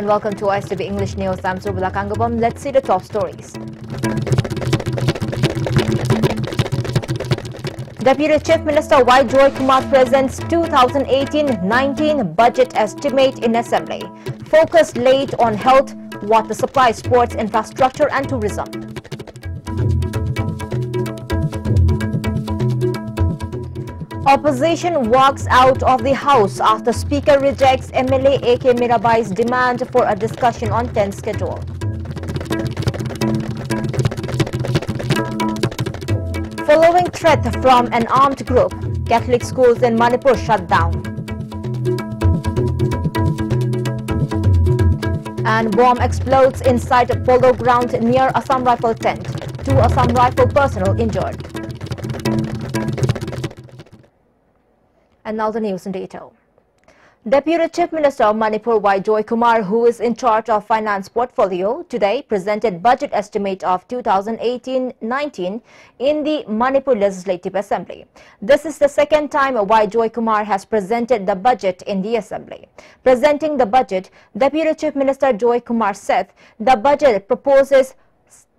welcome to ISTV English News. I'm Surbula Kangabam. Let's see the top stories. Deputy Chief Minister Y. Joy Kumar presents 2018-19 budget estimate in Assembly. Focus laid on health, water supply, sports, infrastructure and tourism. Opposition walks out of the House after Speaker rejects MLA A.K. Mirabai's demand for a discussion on 10th schedule. Following threat from an armed group, Catholic schools in Manipur shut down. And bomb explodes inside a polo ground near Assam Rifle tent. 2 Assam Rifle personnel injured. And now the news in detail. Deputy Chief Minister of Manipur Y. Joy Kumar, who is in charge of finance portfolio, today presented budget estimate of 2018-19 in the Manipur Legislative Assembly. This is the second time Y. Joy Kumar has presented the budget in the Assembly. Presenting the budget, Deputy Chief Minister Joy Kumar said the budget proposes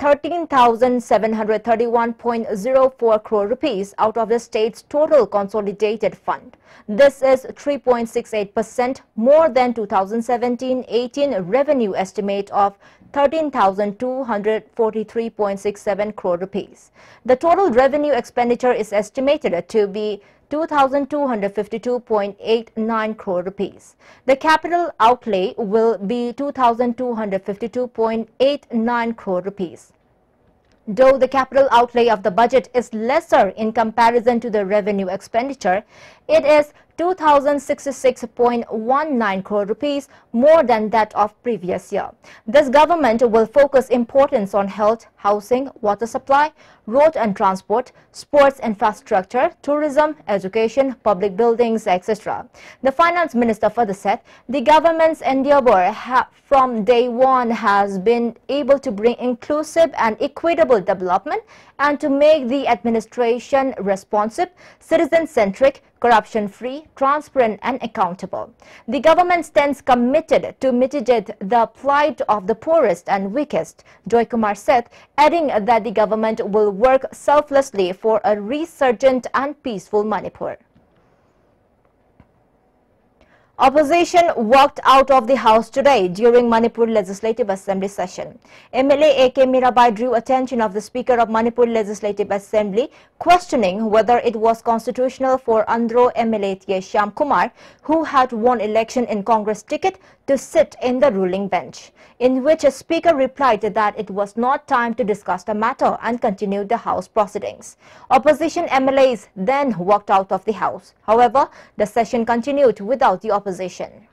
13,731.04 crore rupees out of the state's total consolidated fund. This is 3.68% more than 2017-18 revenue estimate of 13,243.67 crore rupees. The total revenue expenditure is estimated to be 2,252.89 crore rupees. The capital outlay will be 2,252.89 crore rupees. Though the capital outlay of the budget is lesser in comparison to the revenue expenditure, it is 2,066.19 crore rupees more than that of previous year. This government will focus importance on health, housing, water supply, road and transport, sports infrastructure, tourism, education, public buildings, etc. The finance minister further said the government's endeavor from day one has been able to bring inclusive and equitable development and to make the administration responsive, citizen-centric, corruption-free, transparent and accountable. The government stands committed to mitigate the plight of the poorest and weakest, Joy Kumar said, adding that the government will work selflessly for a resurgent and peaceful Manipur. Opposition walked out of the House today during Manipur Legislative Assembly session. MLA A.K. Mirabai drew attention of the Speaker of Manipur Legislative Assembly, questioning whether it was constitutional for Andhra MLA T.A. Shyam Kumar, who had won election in Congress ticket, to sit in the ruling bench, in which a Speaker replied that it was not time to discuss the matter and continued the House proceedings. Opposition MLAs then walked out of the House. However, the session continued without the opposition.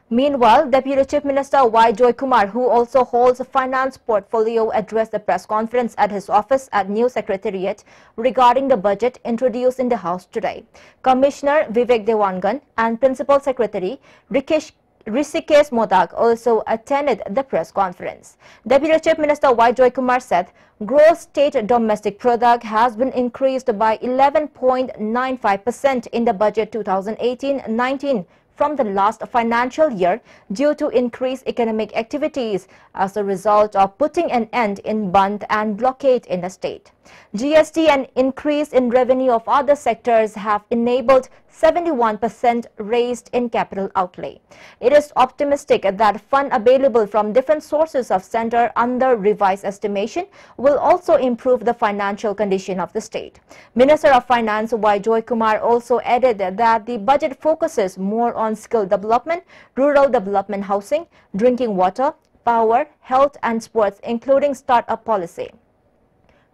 Meanwhile, Deputy Chief Minister Y. Joy Kumar, who also holds a finance portfolio, addressed a press conference at his office at New Secretariat regarding the budget introduced in the House today. Commissioner Vivek Dewangan and Principal Secretary Rishikesh Modak also attended the press conference. Deputy Chief Minister Y. Joy Kumar said gross state domestic product has been increased by 11.95% in the budget 2018-19 from the last financial year due to increased economic activities as a result of putting an end in band and blockade in the state. GST and increase in revenue of other sectors have enabled 71% raised in capital outlay. It is optimistic that fund available from different sources of center under revised estimation will also improve the financial condition of the state. Minister of Finance Y. Joy Kumar also added that the budget focuses more on skill development, rural development, housing, drinking water, power, health and sports, including start-up policy.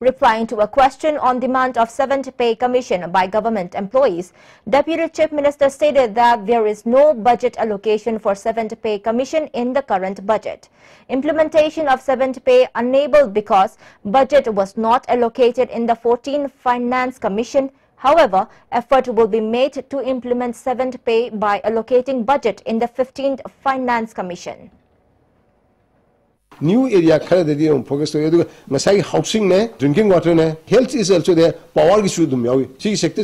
Replying to a question on demand of 7th pay commission by government employees, Deputy Chief Minister stated that there is no budget allocation for 7th pay commission in the current budget. Implementation of 7th pay enabled because budget was not allocated in the 14th Finance Commission. However, effort will be made to implement 7th pay by allocating budget in the 15th Finance Commission. New area focus to housing, drinking water, health is also there, power issue. Sector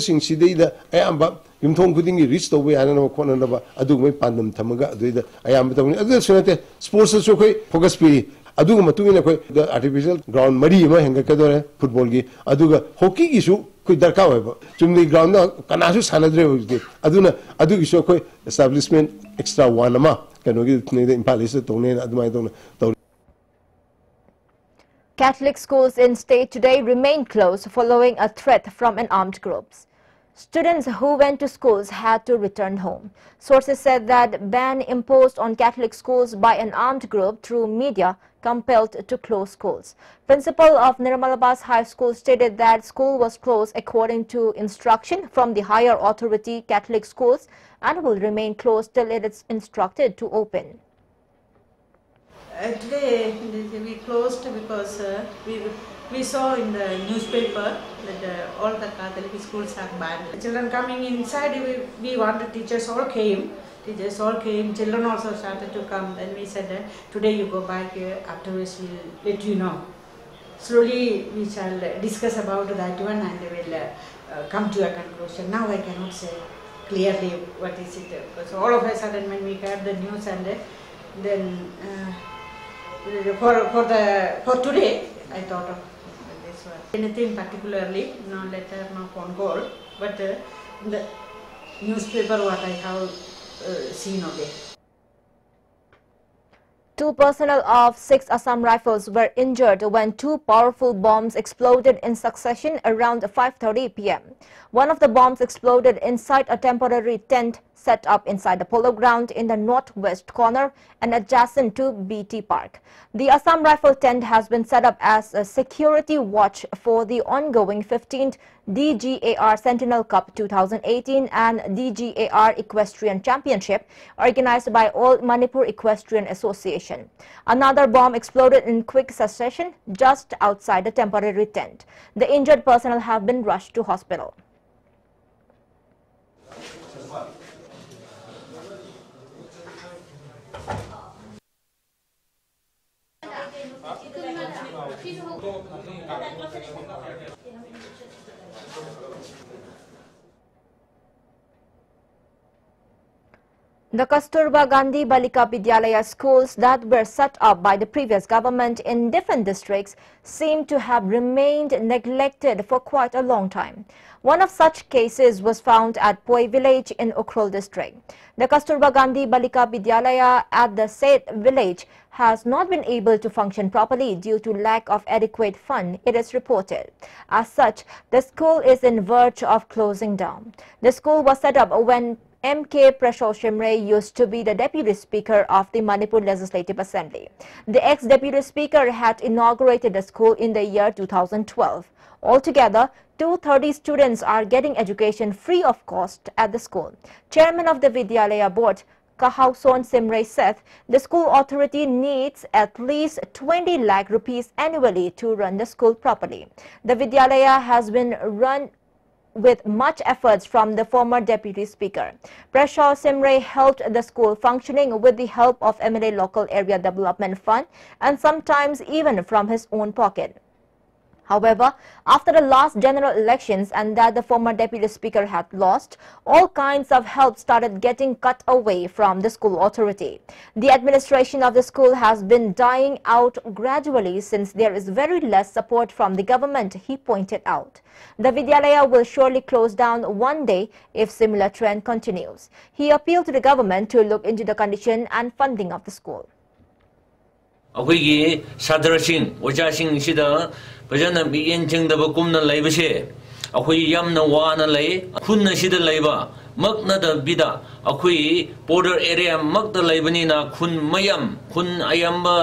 ꯌꯨꯝꯊꯣꯡ ꯈꯨꯗꯤꯡꯒꯤ rich ꯇꯧꯕ ꯌꯥꯅꯅꯕ ꯈꯣꯠꯅꯅꯕ ꯑꯗꯨꯒꯨꯝꯕ ꯄꯥꯟꯗꯝ ꯊꯝꯃꯒ ꯑꯗꯨꯏꯗ ꯑꯌꯥꯝꯕ ꯇꯧꯅꯤ ꯑꯗꯨꯁꯨ ꯅꯠꯇꯦ ꯁ꯭ꯄꯣꯔꯠꯁꯇꯁꯨ ꯑꯩꯈꯣꯏ ꯐꯣꯀꯁ ꯄꯤꯔꯤ ꯑꯗꯨꯒ ꯃꯇꯨꯡ ꯏꯟꯅ ꯑꯩꯈꯣꯏ आर्टिफिशियल ग्राउंड मरी अमा हेंगकदोरे फुटबॉल की अदुगा हॉकी की सु कोई दरकार होय चुमनी ग्राउंड कनासु सानद्रे होगे अदुना अदुगी सु कोई एस्टैब्लिशमेंट एक्स्ट्रा वन अमा कनोगी इम्फाल इस तोने अदुमाय तोने Catholic schools in state today remain closed following a threat from an armed group. Students who went to schools had to return home. Sources said that ban imposed on Catholic schools by an armed group through media compelled to close schools. Principal of Nirmalabas High School stated that school was closed according to instruction from the higher authority Catholic schools and will remain closed till it is instructed to open. Today we closed because we saw in the newspaper that all the Catholic schools have banned. Children coming inside, we wanted teachers all came. Teachers all came, children also started to come. Then we said, today you go back, afterwards we'll let you know. Slowly we shall discuss about that one and we will come to a conclusion. Now I cannot say clearly what is it. So all of a sudden when we heard the news and then for today, I thought of this one. Anything particularly, no letter, no phone call, but the newspaper what I have seen of it. 2 personnel of 6 Assam Rifles were injured when 2 powerful bombs exploded in succession around 5:30 p.m. One of the bombs exploded inside a temporary tent set up inside the polo ground in the northwest corner and adjacent to BT Park. The Assam Rifle tent has been set up as a security watch for the ongoing 15th DGAR Sentinel Cup 2018 and DGAR Equestrian Championship organized by All Manipur Equestrian Association. Another bomb exploded in quick succession just outside the temporary tent. The injured personnel have been rushed to hospital. The Kasturba Gandhi Balika Vidyalaya schools that were set up by the previous government in different districts seem to have remained neglected for quite a long time. One of such cases was found at Poi village in Ukhrul district. The Kasturba Gandhi Balika Vidyalaya at the said village has not been able to function properly due to lack of adequate fund, it is reported. As such, the school is in verge of closing down. The school was set up when M.K. Prashal Shimre used to be the Deputy Speaker of the Manipur Legislative Assembly. The ex-Deputy Speaker had inaugurated the school in the year 2012. Altogether, 230 students are getting education free of cost at the school. Chairman of the Vidyalaya Board, Kahauson Simre said the school authority needs at least 20 lakh rupees annually to run the school properly. The Vidyalaya has been run with much efforts from the former Deputy Speaker. Prashal Simre helped the school functioning with the help of MLA Local Area Development Fund and sometimes even from his own pocket. However, after the last general elections and that the former Deputy Speaker had lost, all kinds of help started getting cut away from the school authority. The administration of the school has been dying out gradually since there is very less support from the government, he pointed out. The Vidyalaya will surely close down one day if similar trend continues. He appealed to the government to look into the condition and funding of the school. अखोई सादरसिंग ओजासिंग सिदा फजन बियन चिंगदब कुमना लैबसे अखोई यामना वाना लै खुन्न सिदा लैबा मकना the बिदा अखोई border area मकदा लैबनिना खुन मयम खुन अयंबा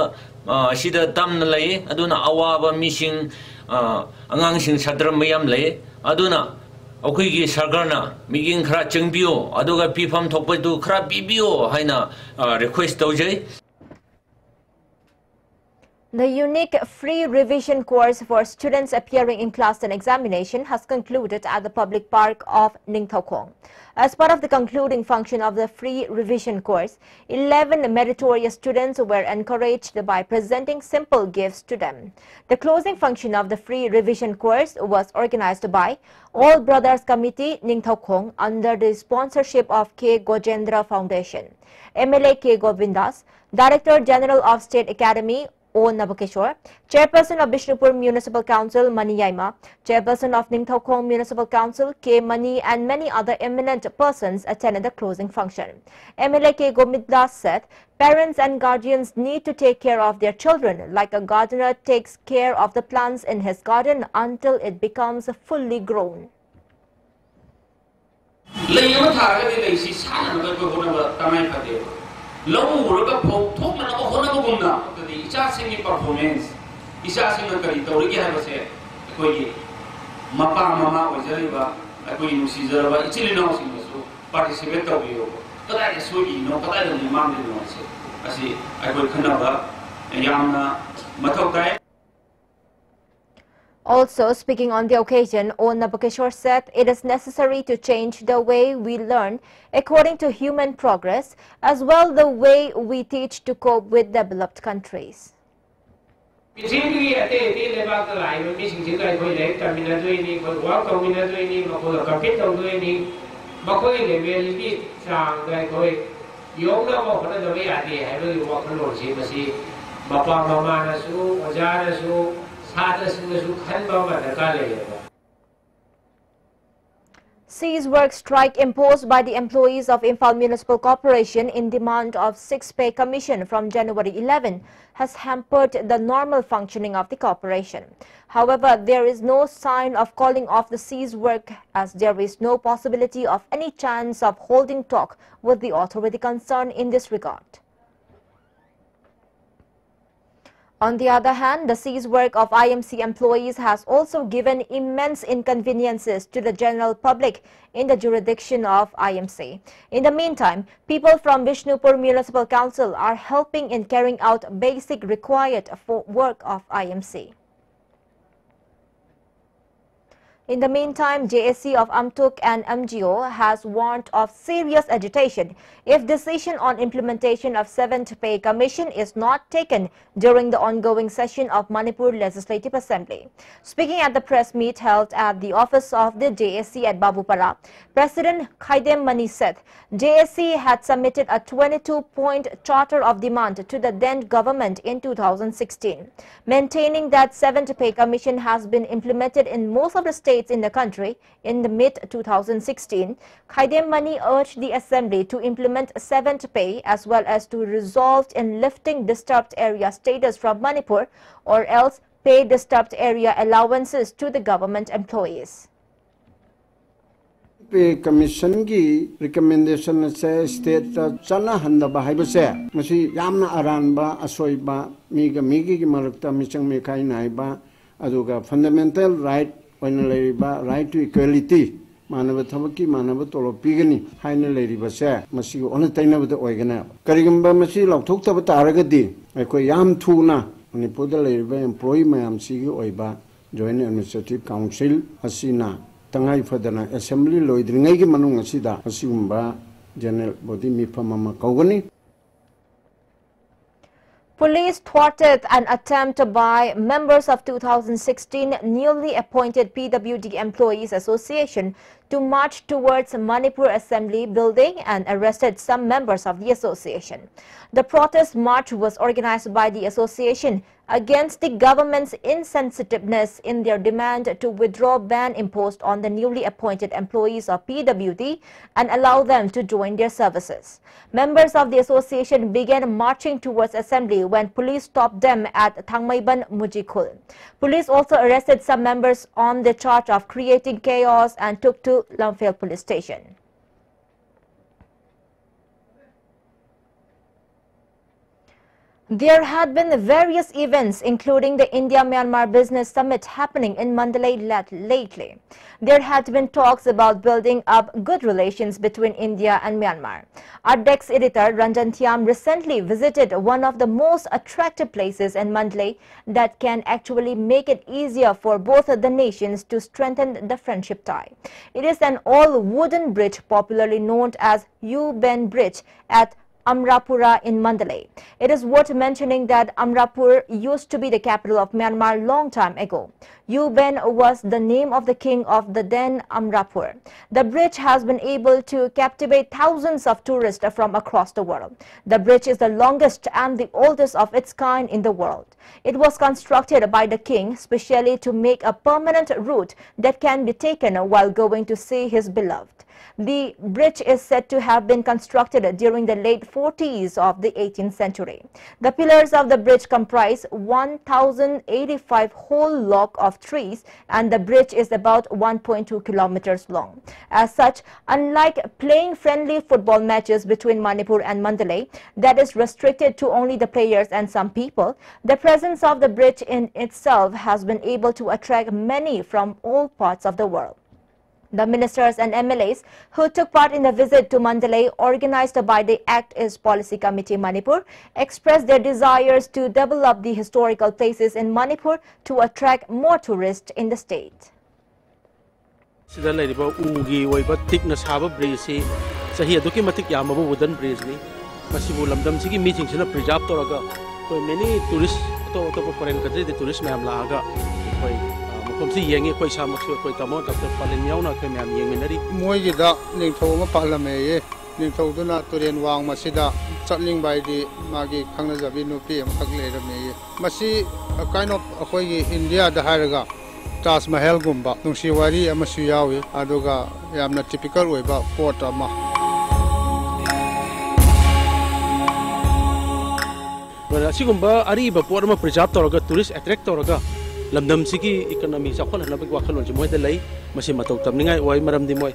सिदा तमना लै अदुना अवाबा मिसिंग अंगांसिंग सादर मयम लै अदुना अखोई सरकारना मिगिंग खरा चिंगबियो अदुगा पिफम थोपदु खरा बिबियो हाइना request तौजै. The unique free revision course for students appearing in class 10 examination has concluded at the public park of Ning Thau Khong. As part of the concluding function of the free revision course, 11 meritorious students were encouraged by presenting simple gifts to them. The closing function of the free revision course was organized by All Brothers Committee Ning Thau Khong under the sponsorship of K. Gojendra Foundation. MLA K. Govindas, Director General of State Academy O. Nabakeshwar, Chairperson of Bishnupur Municipal Council Mani Yaima, Chairperson of Ning Thau Khong Municipal Council K. Mani and many other eminent persons attended the closing function. MLA K. Govindas said, parents and guardians need to take care of their children like a gardener takes care of the plants in his garden until it becomes fully grown. Long work of talk and Honaguna, the Ichasing performance, Isasing a Karitori have said, Mapa Mama was Jariva, a queen Caesar, Italians in the soup, participate of you. But I is sweet, no, but I don't demand it. I see, I will Kanava, and Yamna, Matokai. Also, speaking on the occasion, O. Nabakeshwar said it is necessary to change the way we learn according to human progress, as well the way we teach to cope with developed countries. Cease work strike imposed by the employees of Imphal Municipal Corporation in demand of 6 pay commission from January 11 has hampered the normal functioning of the corporation. However, there is no sign of calling off the cease work as there is no possibility of any chance of holding talk with the authority concerned in this regard. On the other hand, the cease work of IMC employees has also given immense inconveniences to the general public in the jurisdiction of IMC. In the meantime, people from Bishnupur Municipal Council are helping in carrying out basic required work of IMC. In the meantime, JSC of Amtuk and MGO has warned of serious agitation if decision on implementation of 7th Pay Commission is not taken during the ongoing session of Manipur Legislative Assembly. Speaking at the press meet held at the office of the JSC at Babupara, President Khaidem Mani said JSC had submitted a 22-point charter of demand to the then government in 2016, maintaining that 7th Pay Commission has been implemented in most of the states in the country in the mid-2016. Khaidem Mani urged the Assembly to implement 7th Pay as well as to resolve in lifting disturbed area status from Manipur or else pay disturbed area allowances to the government employees. Pay Commission ki recommendation se state chana handa ba haiba se masi yamna aran ba asoi ba miga ki marakta michang me kai nai ba aduga fundamental right oina leriba right to equality manaba thabaki manaba tolo pigani haina leriba se masi ona taina ba oigana karigamba masi lokthok ta taragadi ekoi yam thuna Manipur da leriba employee mayam sigi oiba joint administrative council asina Tangai Fadana Assembly Loidringai Manung Asida Asumba General Body Mipamama Kogani. Police thwarted an attempt by members of 2016 newly appointed PWD Employees Association to march towards Manipur Assembly building and arrested some members of the association. The protest march was organized by the association against the government's insensitiveness in their demand to withdraw ban imposed on the newly appointed employees of PWD and allow them to join their services. Members of the association began marching towards assembly when police stopped them at Thangmaiban Mujikul. Police also arrested some members on the charge of creating chaos and took to Lamphel police station. There had been various events, including the India-Myanmar Business Summit happening in Mandalay lately. There had been talks about building up good relations between India and Myanmar. Our Dex editor Ranjan Thiam recently visited one of the most attractive places in Mandalay that can actually make it easier for both the nations to strengthen the friendship tie. It is an all-wooden bridge popularly known as U-Ben Bridge at Amrapura in Mandalay. It is worth mentioning that Amrapur used to be the capital of Myanmar long time ago. U-Ben was the name of the king of the then Amrapur. The bridge has been able to captivate thousands of tourists from across the world. The bridge is the longest and the oldest of its kind in the world. It was constructed by the king specially to make a permanent route that can be taken while going to see his beloved. The bridge is said to have been constructed during the late 40s of the 18th century. The pillars of the bridge comprise 1,085 whole log of trees, and the bridge is about 1.2 kilometers long. As such, unlike playing friendly football matches between Manipur and Mandalay that is restricted to only the players and some people, the presence of the bridge in itself has been able to attract many from all parts of the world. The ministers and MLAs who took part in the visit to Mandalay, organized by the Act East Policy Committee Manipur, expressed their desires to develop the historical places in Manipur to attract more tourists in the state. Ningthoduna Turen Wang Masida, Chatling by the Magi Kangazabi Nupi, Makalera. Masi, a kind of Ahoy India, the Haraga, Tas Mahel Gumba, Nushiwari, Amasuyawi, Adoga, Yamna typical way about Portama. Well, Sigumba, Ariba, Portama, Prejatorga, tourist attractorga. Lamdam sigi economy sa khol hanabig wa khalon jimoy dalai masi matau tamningai wai maram di moy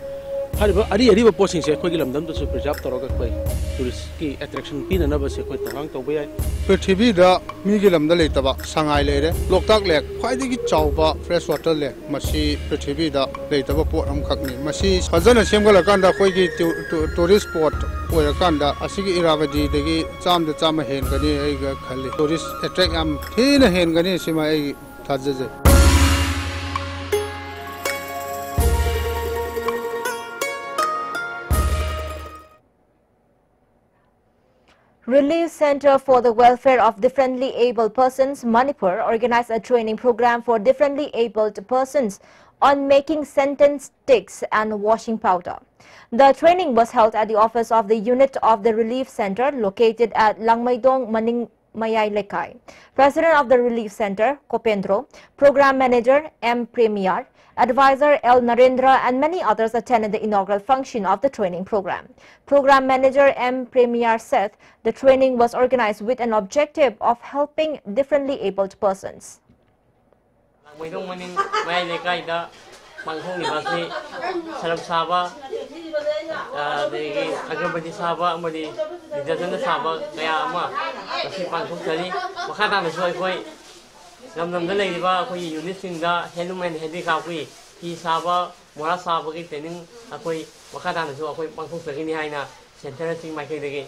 hariba ari ba posing se khoi lamdam to su preserve toroga khoi tourist ki attraction pin na ba se khoi tawang to bai Prithvi da mi gi lamda le taba sangai le re loktak lek khwai di chawba fresh water lek masi Prithvi da le taba pot am khakni masi sajana semgala kanda khoi gi tourist spot oira kanda asigi iravadi degi cham da cham hen gani ai ga khali tourist attract am thina hen gani sima ai Relief Center for the Welfare of Differently Abled Persons, Manipur, organized a training program for differently abled persons on making sentence sticks and washing powder. The training was held at the office of the unit of the Relief Center located at Langmaidong, Maning Mayai Lekai. President of the Relief Center, Kopendro, Program Manager M. Premier, Advisor L. Narendra and many others attended the inaugural function of the training program. Program Manager M. Premier said the training was organized with an objective of helping differently abled persons. Agabadi Saba, Modi, the Saba, Kayama, Sipan Kukari, Wakata, the Soy, Namdam the Ladiva, units in the Heluman Hedikawi, He Saba, Mora Saba, getting a way, Wakata, the Soy, Pankukari, Haina, Centering my Kid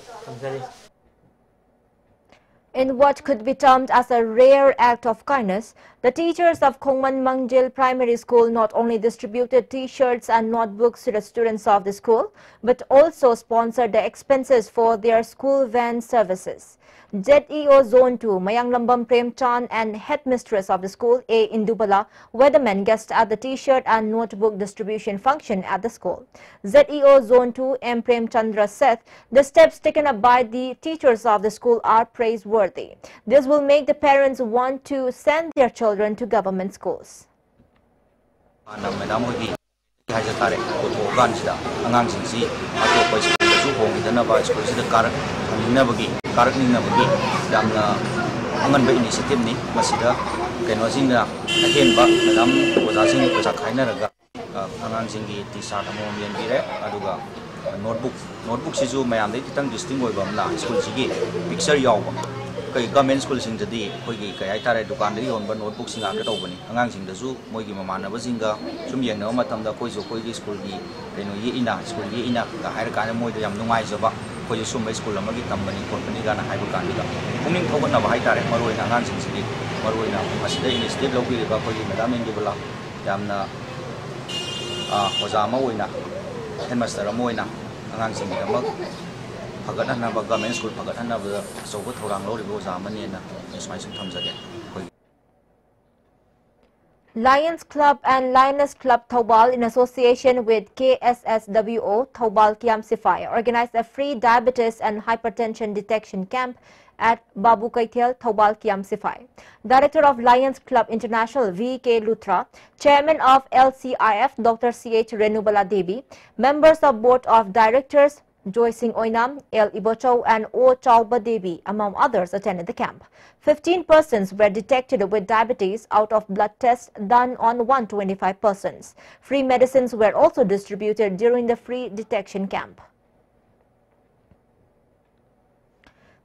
In what could be termed as a rare act of kindness, the teachers of Khongman Mangjil Primary School not only distributed T-shirts and notebooks to the students of the school, but also sponsored the expenses for their school van services. ZEO Zone 2, Mayanglambam Prem Chan and headmistress of the school, A. Indubala, were the main guests at the T-shirt and notebook distribution function at the school. ZEO Zone 2, M. Prem Chandra said the steps taken up by the teachers of the school are praiseworthy. This will make the parents want to send their children to government schools. Anganba initiative ni masida kenojinga ahenba madam ozasing pesa khainaraga angangsing t-shirt amom yenbire aduga notebook sisu mayam dei kitang distinct oiba amla school sigi picture yawba kai government school sing jadi koi gi kai ai tare dukan dei on ban notebook singa ka tawbani angang sing da su moi gi mama na ba singa sum yeng na matam da koi jo koi gi school gi keno ye ina school ye ina ka hai ka na moi da yam nungai jo ba koi sum mai school ma gi tambani company ga na hai ba kan ga pungning thogan na ba hai tare maroi na angang sing sidi maroi na asida initiative lo gi ba koi gi madam ing gi bala yam na oja ma oina headmaster ma oina angang sing gi ma government school Lions Club and Lioness Club Thoubal, in association with KSSWO Thoubal Kiam Sifai, organized a free diabetes and hypertension detection camp at Babu Kaithel Thoubal Kiam Sifai. Director of Lions Club International V.K. Luthra, Chairman of LCIF Dr. C.H. Renubala Devi, members of Board of Directors Joy Singh Oinam, El Ibocho and O Chauba Devi, among others, attended the camp. 15 persons were detected with diabetes out of blood tests done on 125 persons. Free medicines were also distributed during the free detection camp.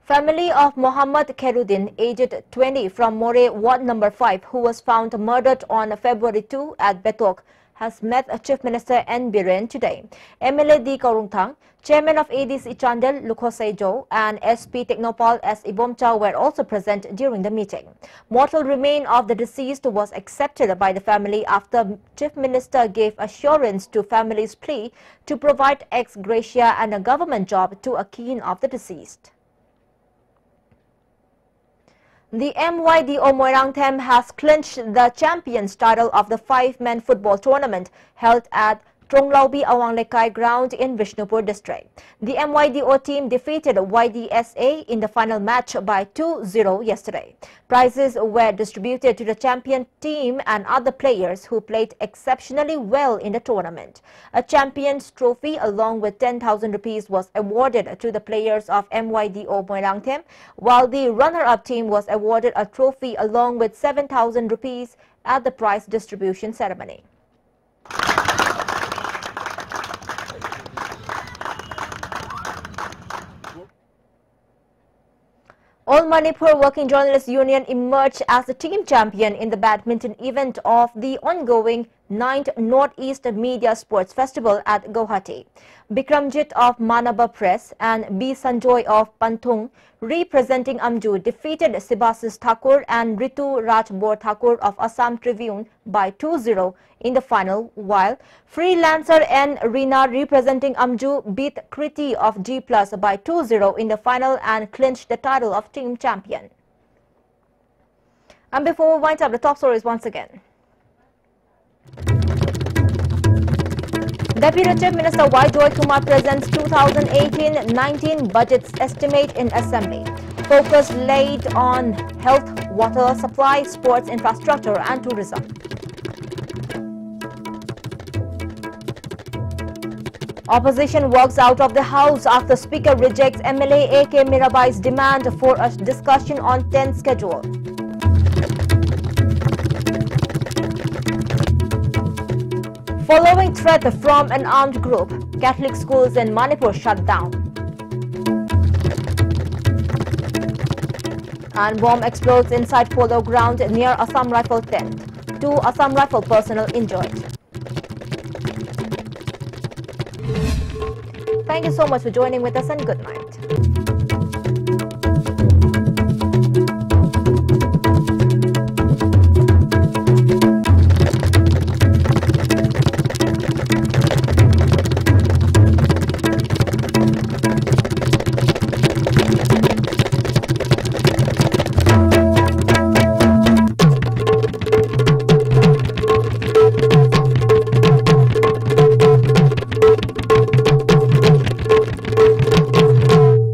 Family of Muhammad Khairuddin, aged 20, from More Ward number 5, who was found murdered on February 2 at Betok, has met Chief Minister N. Biren today. MLA D. Kaurungthang, Chairman of ADC Chandel Lukhosai Jo, and SP Technopal S. Ibomcha were also present during the meeting. Mortal remain of the deceased was accepted by the family after Chief Minister gave assurance to family's plea to provide ex gratia and a government job to a kin of the deceased. The MYDO Moirangthem has clinched the champions title of the 5-man football tournament held at Tronglaubi Awanglekai ground in Vishnupur district. The MYDO team defeated YDSA in the final match by 2-0 yesterday. Prizes were distributed to the champion team and other players who played exceptionally well in the tournament. A champion's trophy along with 10,000 rupees was awarded to the players of MYDO Moirangthem, while the runner-up team was awarded a trophy along with 7,000 rupees at the prize distribution ceremony. All Manipur Working Journalists Union emerged as the team champion in the badminton event of the ongoing 9th Northeast Media Sports Festival at Guwahati. Bikramjit of Manaba Press and B. Sanjoy of Panthung, representing Amju, defeated Sibasis Thakur and Ritu Rajbor Thakur of Assam Tribune by 2-0 in the final, while Freelancer and Rina, representing Amju, beat Kriti of G Plus by 2-0 in the final and clinched the title of team champion. And before we wind up, the top stories once again. Deputy Chief Minister Y. Joy Kumar presents 2018-19 budget's estimate in Assembly. Focus laid on health, water supply, sports infrastructure and tourism. Opposition walks out of the House after Speaker rejects MLA A.K. Mirabai's demand for a discussion on 10th schedule. Following threat from an armed group, Catholic schools in Manipur shut down. And bomb explodes inside polo ground near Assam Rifle tent. 2 Assam Rifle personnel injured. Thank you so much for joining with us and good night.